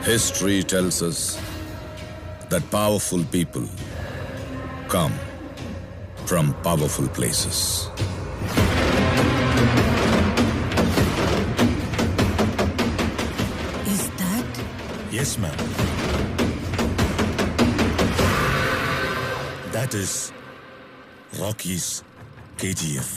History tells us that powerful people come from powerful places. Is that? Yes, ma'am. That is Rocky's KGF.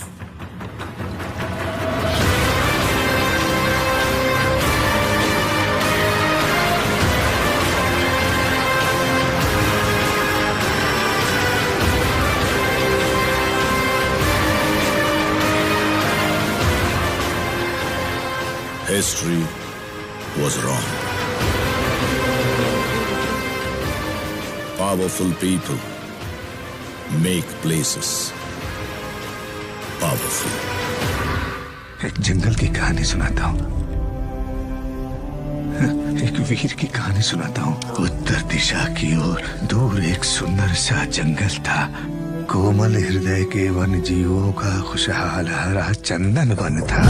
History was wrong. Powerful people make places powerful. एक जंगल की कहानी सुनाता हूँ। एक वीर की कहानी सुनाता हूँ। उत्तर दिशा की ओर दूर एक सुंदर सा जंगल था। कोमल हृदय के वन जीवों का खुशहाल हरा चंदन वन था।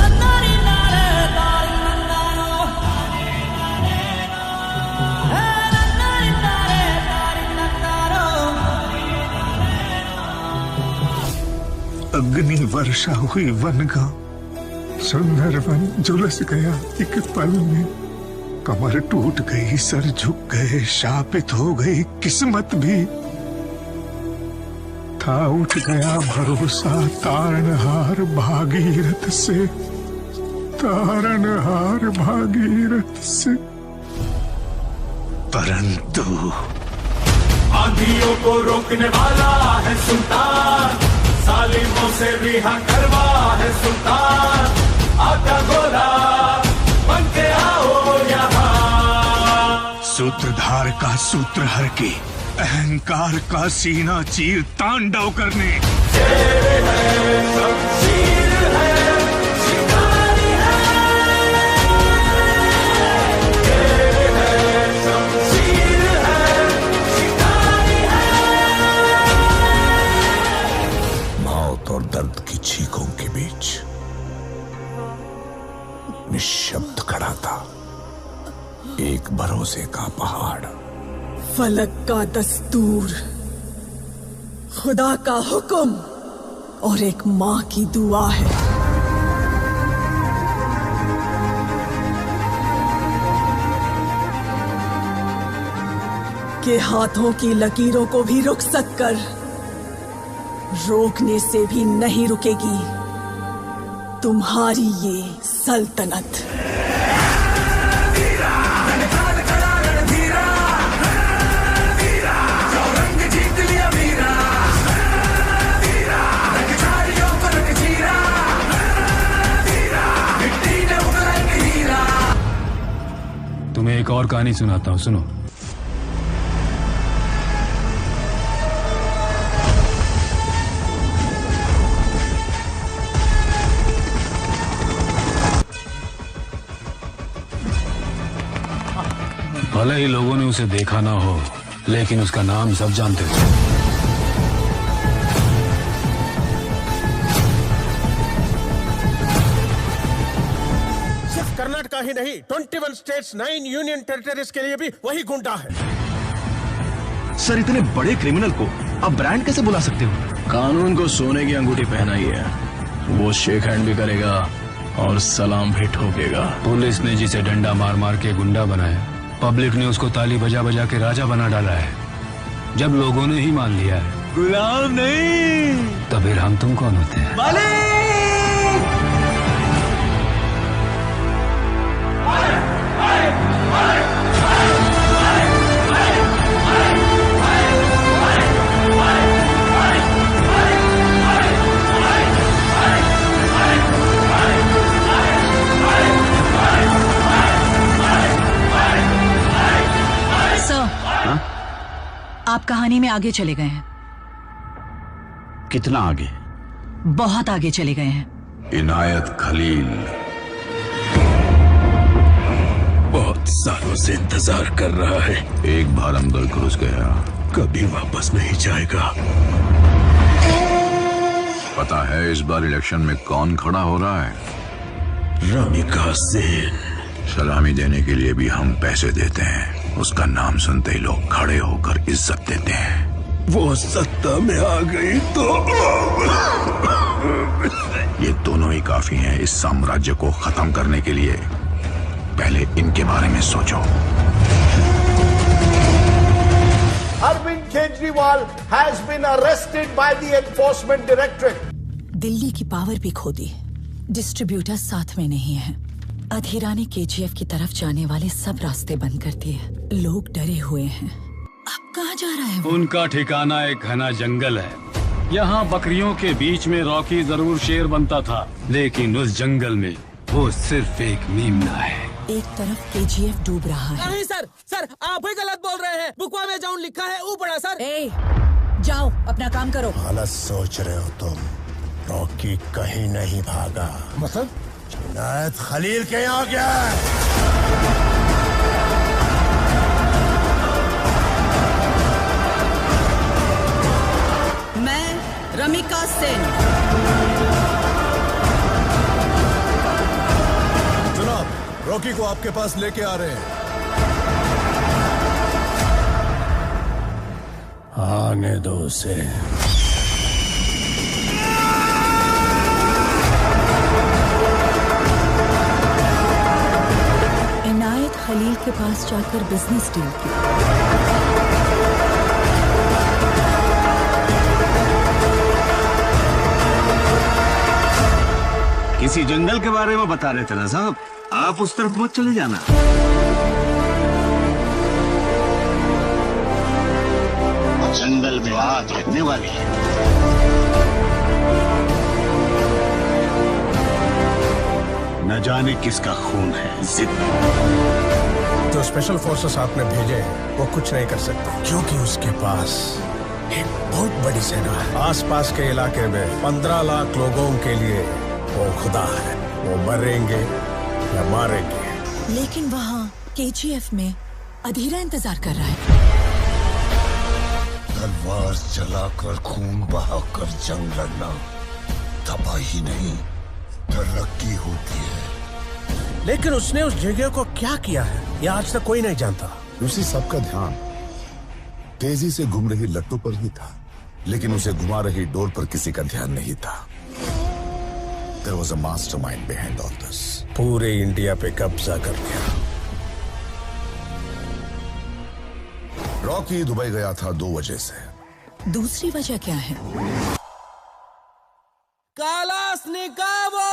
अग्नि वर्षा हुई वन का सुंदर वन झुलस गया एक पल में। कमर टूट गई, सर झुक गए, शापित हो गई किस्मत भी। था उठ गया भरोसा तारनहार भागीरथ से, तारनहार भागीरथ से। परंतु आंधियों को रोकने वाला है सुल्तान, सालिमों से रिहा करवा है सुल्तान। आका गोला बन के आओ यहाँ। सूत्रधार का सूत्र हर के, अहंकार का सीना चीर तांडव करने। शेर है, शमशीर है, शिकारी है। शेर है, शमशीर है, शिकारी है। मौत और दर्द की चीखों के बीच निशब्द खड़ा था एक भरोसे का पहाड़। फलक का दस्तूर, खुदा का हुक्म और एक माँ की दुआ है। के हाथों की लकीरों को भी रुखसत कर, रोकने से भी नहीं रुकेगी तुम्हारी ये सल्तनत। तुम्हें एक और कहानी सुनाता हूँ, सुनो। भले ही लोगों ने उसे देखा ना हो, लेकिन उसका नाम सब जानते थे। सिर्फ कर्नाटका ही नहीं, 21 स्टेट्स, 9 यूनियन टेरिटरीज के लिए भी वही गुंडा है। सर, इतने बड़े क्रिमिनल को आप ब्रांड कैसे बुला सकते हो? कानून को सोने की अंगूठी पहनाई है, वो शेक हैंड भी करेगा और सलाम भी ठोकेगा। पुलिस ने जिसे डंडा मार मार के गुंडा बनाया, पब्लिक ने उसको ताली बजा बजा के राजा बना डाला है। जब लोगों ने ही मान लिया है गुलाम नहीं, तो फिर हम तुम कौन होते हैं? आप कहानी में आगे चले गए हैं। कितना आगे? बहुत आगे चले गए हैं। इनायत खलील बहुत सालों से इंतजार कर रहा है। एक बार अंदर घुस गया, कभी वापस नहीं जाएगा। पता है इस बार इलेक्शन में कौन खड़ा हो रहा है? रमिका सेन। सलामी देने के लिए भी हम पैसे देते हैं। उसका नाम सुनते ही लोग खड़े होकर इज्जत देते हैं। वो सत्ता में आ गई तो ये दोनों ही काफी हैं इस साम्राज्य को खत्म करने के लिए। पहले इनके बारे में सोचो। Arvind Kejriwal has been arrested by the Enforcement Directorate. Delhi की पावर भी खो दी, डिस्ट्रीब्यूटर साथ में नहीं है। अधीरा ने केजीएफ की तरफ जाने वाले सब रास्ते बंद कर दिए। लोग डरे हुए हैं। अब कहाँ जा रहा है वो? उनका ठिकाना एक घना जंगल है। यहाँ बकरियों के बीच में रॉकी जरूर शेर बनता था, लेकिन उस जंगल में वो सिर्फ एक मीमना है। एक तरफ केजीएफ डूब रहा है। नहीं सर, सर आप ही गलत बोल रहे हैं। बुकवा में जाऊन लिखा है ऊपर सर। ए, जाओ अपना काम करो। गलत सोच रहे हो तुम। रॉकी कहीं नहीं भागा। मतलब इनायत खलील के यहाँ गया है। मैं रमिका सेन। जनाब, रॉकी को आपके पास लेके आ रहे हैं। आने दो उसे। इनायत खलील के पास जाकर बिजनेस डील की। किसी जंगल के बारे में बता रहे थे ना साहब, आप उस तरफ मत चले जाना। जंगल में आग लगने वाली है। न जाने किसका खून है। जिद जो स्पेशल फोर्सेस आपने भेजे हैं, वो कुछ नहीं कर सकते, क्योंकि उसके पास एक बहुत बड़ी सेना है। आसपास के इलाके में 15 लाख लोगों के लिए वो खुदा है। वो मरेंगे या मारेंगे। लेकिन वहाँ केजीएफ में अधीरा इंतजार कर रहा है। तलवार चलाकर खून बहाकर जंग लड़ना तबाही नहीं, तरक्की होती है। लेकिन उसने उस जगह को क्या किया है, ये आज तक कोई नहीं जानता। उसी सबका ध्यान तेजी से घूम रही लट्टू पर ही था, लेकिन उसे घुमा रही डोर पर किसी का ध्यान नहीं था। There was a mastermind behind all this. पूरे इंडिया पे कब्जा कर लिया। रॉकी दुबई गया था 2 वजह से। दूसरी वजह क्या है? कालास निकाबो।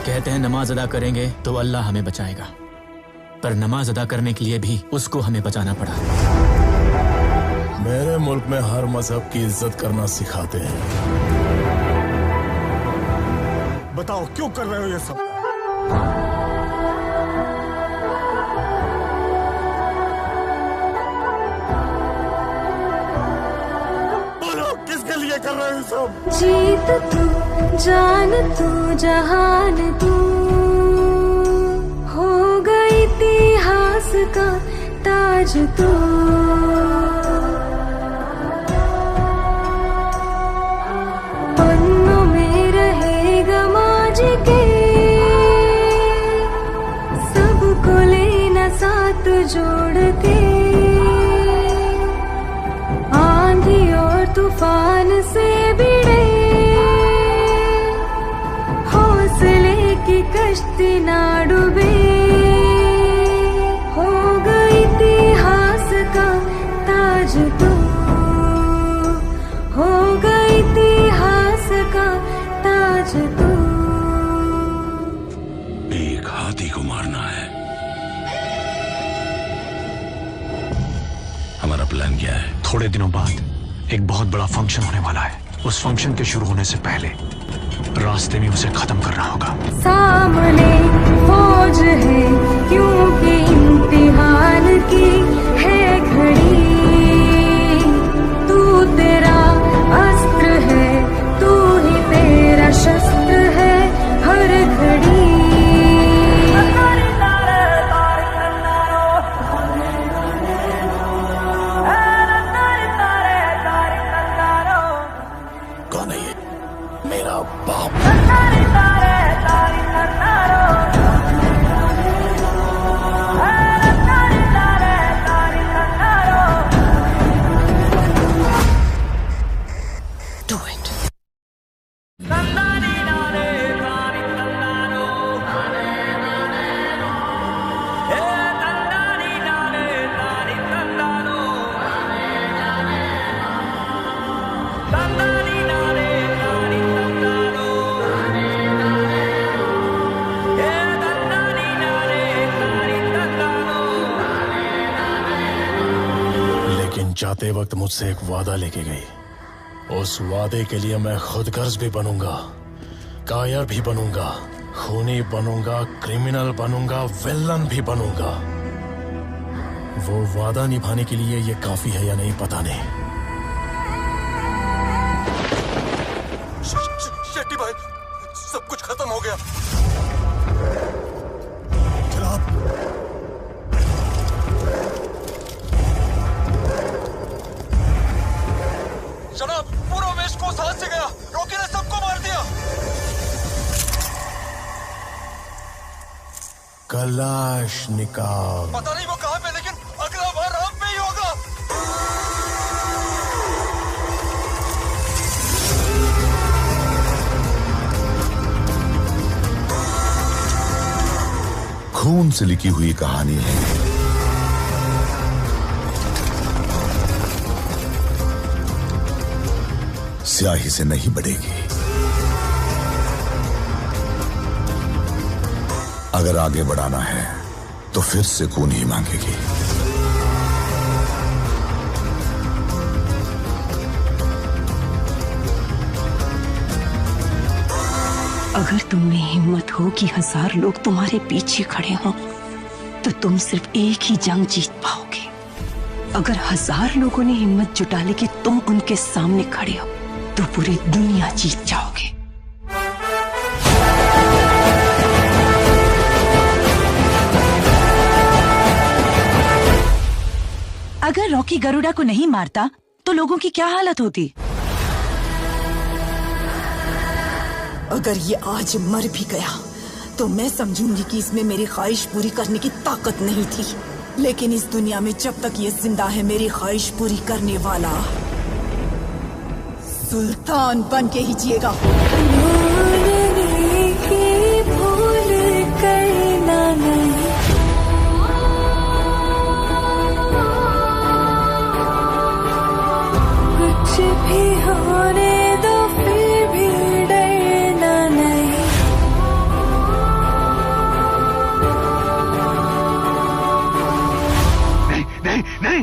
कहते हैं नमाज अदा करेंगे तो अल्लाह हमें बचाएगा, पर नमाज अदा करने के लिए भी उसको हमें बचाना पड़ा। मेरे मुल्क में हर मजहब की इज्जत करना सिखाते हैं। बताओ क्यों कर रहे हो ये सब? बोलो किसके लिए कर रहे हो सब? जीत तू, जान तू, जहान तू, हो गई इतिहास का ताज तू। पन्नों में रहेगा माज के, सबको लेना साथ जोड़ के। आंधी और तूफान से भिड़े हौसले की कश्ती ना डूबे। हो गई इतिहास का ताज तू, हो गई इतिहास का ताज तू। एक हाथी को मारना है। हमारा प्लान क्या है? थोड़े दिनों बाद एक बहुत बड़ा फंक्शन होने वाला है। उस फंक्शन के शुरू होने से पहले रास्ते में उसे खत्म करना होगा। सामने फौज है क्योंकि इम्तिहान की है जाते वक्त मुझसे एक वादा लेके गई। उस वादे के लिए मैं खुदगर्ज भी बनूंगा, कायर भी बनूंगा, खूनी बनूंगा, क्रिमिनल बनूंगा, विलन भी बनूंगा। वो वादा निभाने के लिए ये काफी है या नहीं पता नहीं। शेट्टी भाई, सब कुछ खत्म हो गया। जनाब, पूरा वेस्ट कोस्ट हाथ से गया। रॉकी ने सबको मार दिया। कलाशनिकोव। पता नहीं वो कहाँ पे, लेकिन अगला बार आप पे ही होगा। खून से लिखी हुई कहानी है। स्याही से नहीं बढ़ेगी। अगर आगे बढ़ाना है तो फिर से खून ही मांगेगी। अगर तुम में हिम्मत हो कि 1000 लोग तुम्हारे पीछे खड़े हों, तो तुम सिर्फ एक ही जंग जीत पाओगे। अगर 1000 लोगों ने हिम्मत जुटा ली कि तुम उनके सामने खड़े हो, तो पूरी दुनिया जीत जाओगे। अगर रॉकी गरुड़ा को नहीं मारता तो लोगों की क्या हालत होती? अगर ये आज मर भी गया तो मैं समझूंगी कि इसमें मेरी ख्वाहिश पूरी करने की ताकत नहीं थी। लेकिन इस दुनिया में जब तक ये जिंदा है, मेरी ख्वाहिश पूरी करने वाला सुल्तान बन के ही जिएगा। भूल करना नहीं, कुछ भी होने दो, फिर भी डरना नहीं। नहीं नहीं,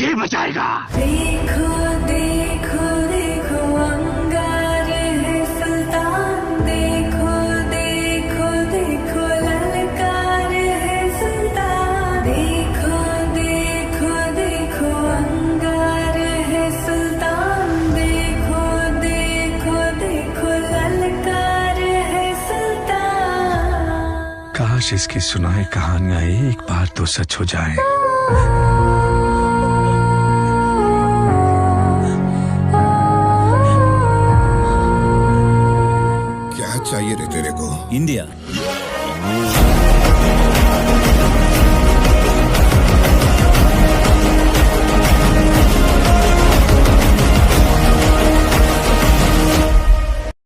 ये बचाएगा। देखो देखो देखो, अंगार है सुल्तान। देखो देखो देखो, ललकार है सुल्तान। देखो देखो देखो, अंगार है सुल्तान। देखो देखो देखो, ललकार है सुल्तान। काश इसकी सुनाई कहानियां एक बार तो सच हो जाएं। क्या चाहिए रे तेरे को? इंडिया।